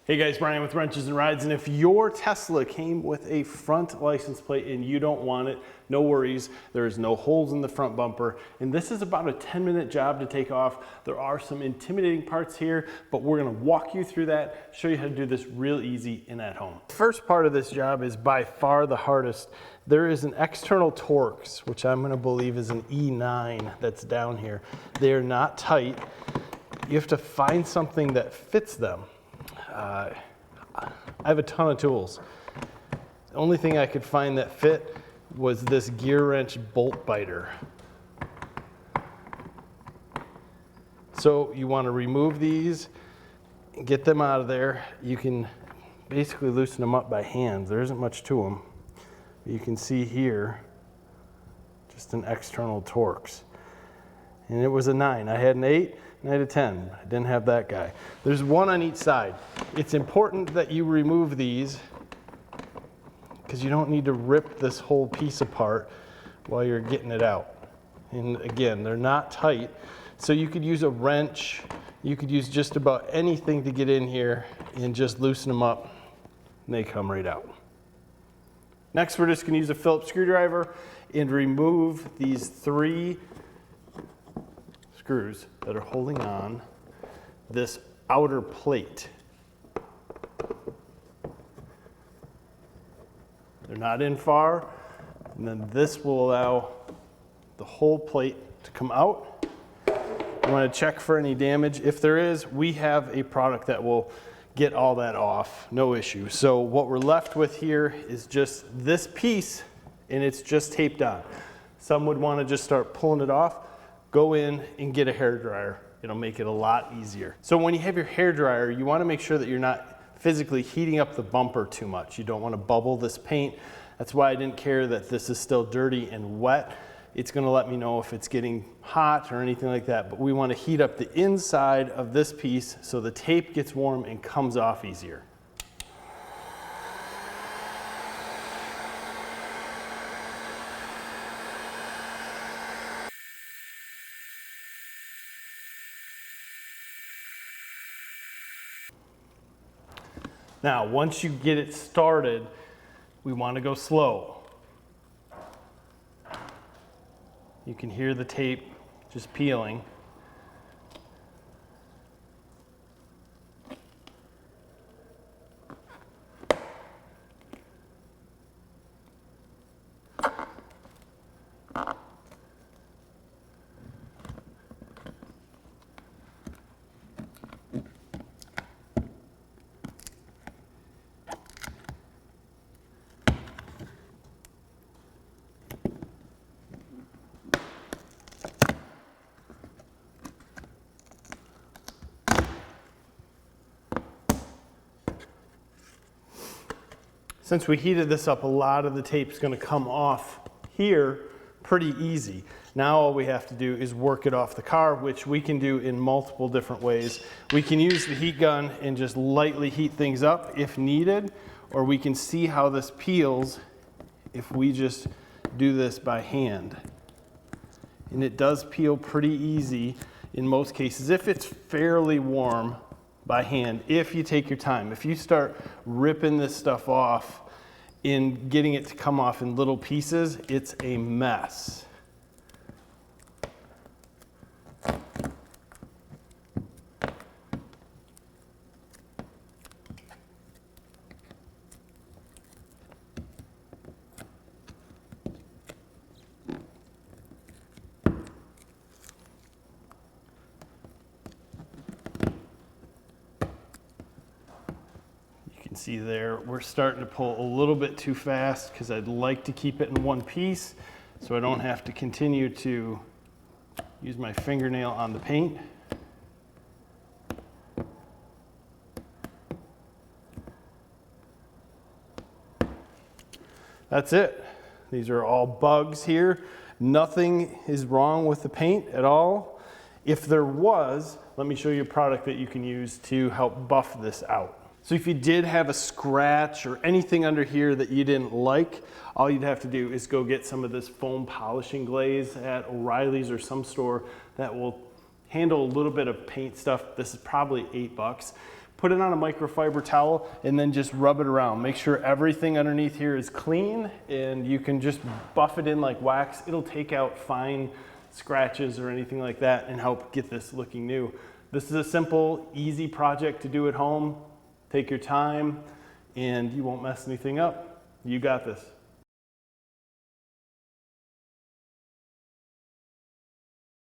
Hey guys, Brian with Wrenches and Rides, and if your Tesla came with a front license plate and you don't want it, no worries. There's no holes in the front bumper, and this is about a 10-minute job to take off. There are some intimidating parts here, but we're gonna walk you through that, show you how to do this real easy and at home. First part of this job is by far the hardest. There is an external Torx, which I'm gonna believe is an E9 that's down here. They're not tight. You have to find something that fits them. I have a ton of tools. The only thing I could find that fit was this gear wrench bolt biter. So you want to remove these and get them out of there. You can basically loosen them up by hand. There isn't much to them. You can see here, just an external Torx. And it was a 9. I had an 8. I had a 10. I didn't have that guy. There's one on each side. It's important that you remove these because you don't need to rip this whole piece apart while you're getting it out. And again, they're not tight. So you could use a wrench. You could use just about anything to get in here and just loosen them up and they come right out. Next, we're just going to use a Phillips screwdriver and remove these 3 screws that are holding on this outer plate. They're not in far, and then this will allow the whole plate to come out. You want to check for any damage. If there is, we have a product that will get all that off, no issue. So what we're left with here is just this piece, and it's just taped on. Some would want to just start pulling it off. Go in and get a hairdryer. It'll make it a lot easier. So when you have your hairdryer, you want to make sure that you're not physically heating up the bumper too much. You don't want to bubble this paint. That's why I didn't care that this is still dirty and wet. It's going to let me know if it's getting hot or anything like that. But we want to heat up the inside of this piece so the tape gets warm and comes off easier. Now, once you get it started, we want to go slow. You can hear the tape just peeling. Since we heated this up, a lot of the tape is going to come off here pretty easy. Now all we have to do is work it off the car, which we can do in multiple different ways. We can use the heat gun and just lightly heat things up if needed, or we can see how this peels if we just do this by hand. And it does peel pretty easy in most cases if it's fairly warm by hand, if you take your time. If you start ripping this stuff off and getting it to come off in little pieces, it's a mess. See there, we're starting to pull a little bit too fast because I'd like to keep it in one piece so I don't have to continue to use my fingernail on the paint. That's it. These are all bugs here. Nothing is wrong with the paint at all. If there was, let me show you a product that you can use to help buff this out. So if you did have a scratch or anything under here that you didn't like, all you'd have to do is go get some of this foam polishing glaze at O'Reilly's or some store that will handle a little bit of paint stuff. This is probably $8, Put it on a microfiber towel and then just rub it around. Make sure everything underneath here is clean, and you can just buff it in like wax. It'll take out fine scratches or anything like that and help get this looking new. This is a simple, easy project to do at home. Take your time and you won't mess anything up. You got this.